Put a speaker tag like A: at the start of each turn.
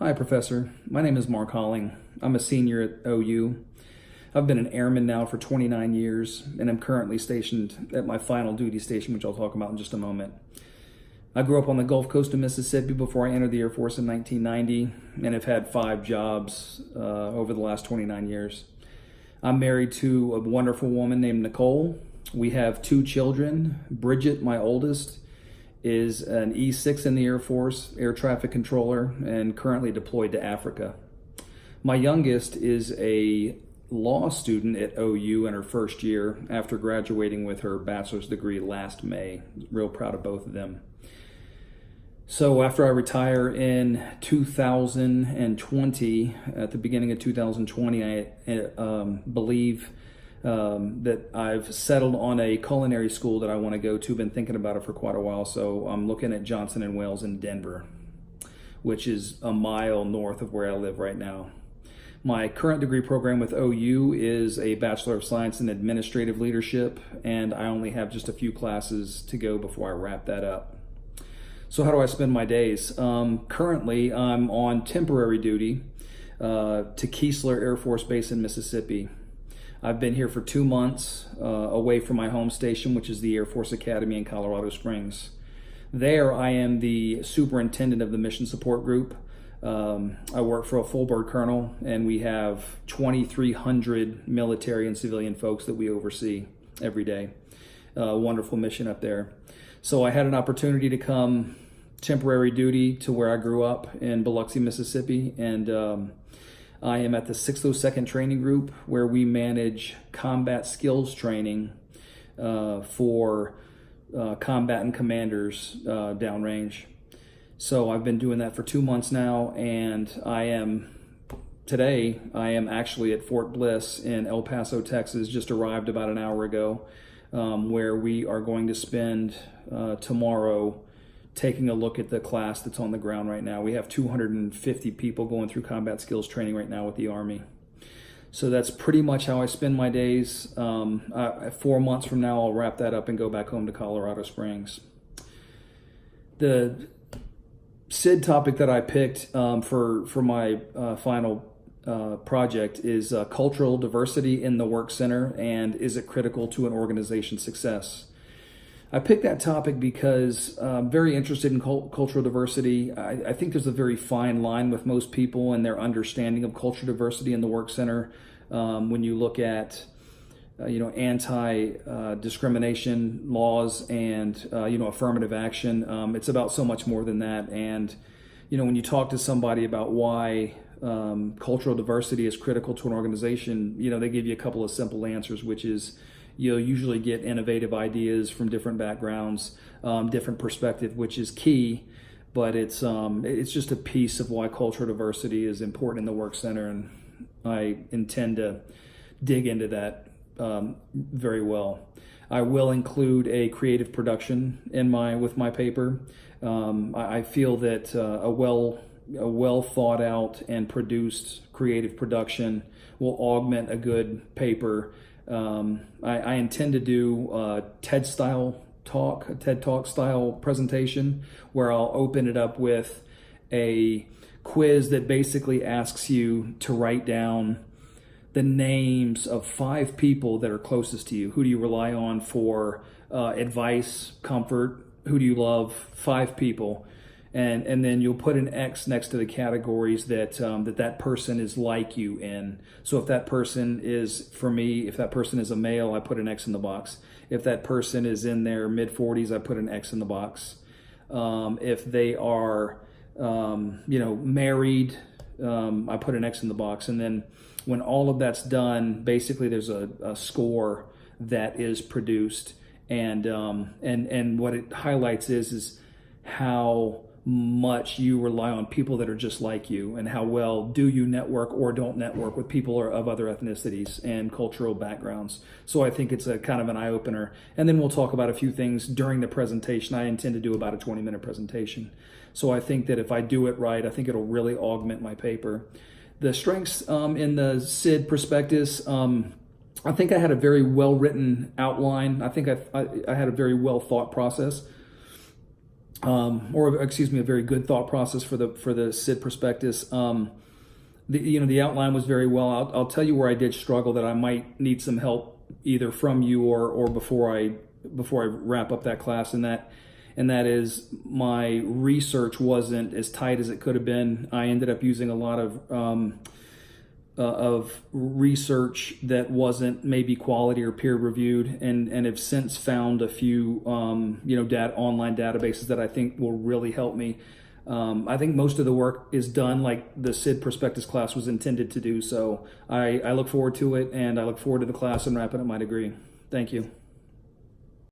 A: Hi, Professor. My name is Mark Holling. I'm a senior at OU. I've been an airman now for 29 years, and I'm currently stationed at my final duty station, which I'll talk about in just a moment. I grew up on the Gulf Coast of Mississippi before I entered the Air Force in 1990, and have had 5 jobs over the last 29 years. I'm married to a wonderful woman named Nicole. We have 2 children. Bridget, my oldest, is an E6 in the Air Force, air traffic controller, and currently deployed to Africa. My youngest is a law student at OU in her first year after graduating with her bachelor's degree last May. Real proud of both of them. So after I retire in 2020, at the beginning of 2020, I believe that I've settled on a culinary school that I want to go to. Been thinking about it for quite a while, so I'm looking at Johnson & Wales in Denver, which is a mile north of where I live right now. My current degree program with OU is a Bachelor of Science in Administrative Leadership, and I only have just a few classes to go before I wrap that up. So how do I spend my days? Currently, I'm on temporary duty to Keesler Air Force Base in Mississippi. I've been here for 2 months away from my home station, which is the Air Force Academy in Colorado Springs. There, I am the superintendent of the mission support group. I work for a full bird colonel, and we have 2,300 military and civilian folks that we oversee every day. Wonderful mission up there. So I had an opportunity to come temporary duty to where I grew up in Biloxi, Mississippi, and I am at the 602nd Training Group, where we manage combat skills training for combatant commanders downrange. So I've been doing that for 2 months now, and today I am actually at Fort Bliss in El Paso, Texas. Just arrived about an hour ago, where we are going to spend tomorrow taking a look at the class that's on the ground right now. We have 250 people going through combat skills training right now with the Army. So that's pretty much how I spend my days. 4 months from now, I'll wrap that up and go back home to Colorado Springs. The SID topic that I picked for my final project is cultural diversity in the work center, and is it critical to an organization's success? I picked that topic because I'm very interested in cultural diversity. I think there's a very fine line with most people and their understanding of cultural diversity in the work center. When you look at anti-discrimination laws and affirmative action, it's about so much more than that. And when you talk to somebody about why cultural diversity is critical to an organization, they give you a couple of simple answers, which is you'll usually get innovative ideas from different backgrounds, different perspective, which is key. But it's just a piece of why cultural diversity is important in the work center, and I intend to dig into that very well. I will include a creative production with my paper. I feel that a well thought out and produced creative production will augment a good paper. I intend to do a TED Talk style presentation, where I'll open it up with a quiz that basically asks you to write down the names of 5 people that are closest to you. Who do you rely on for advice, comfort? Who do you love? 5 people. And then you'll put an X next to the categories that person is like you in. So if that person is, for me, if that person is a male, I put an X in the box. If that person is in their mid-40s, I put an X in the box. If they are, married, I put an X in the box. And then when all of that's done, basically there's a score that is produced, and what it highlights is how much you rely on people that are just like you, and how well do you network or don't network with people of other ethnicities and cultural backgrounds. So I think it's a kind of an eye-opener. And then we'll talk about a few things during the presentation. I intend to do about a 20-minute presentation. So I think that if I do it right, I think it'll really augment my paper. The strengths in the SID prospectus, I think I had a very well-written outline. I think I had a very well-thought process. or excuse me, a very good thought process for the SID prospectus. The outline was very well. I'll tell you where I did struggle that I might need some help either from you or before I wrap up that class, and that is my research wasn't as tight as it could have been. I ended up using a lot of research that wasn't maybe quality or peer reviewed, and have since found a few online databases that I think will really help me. I think most of the work is done like the SID prospectus class was intended to do. So I look forward to it, and I look forward to the class and wrapping up my degree. Thank you.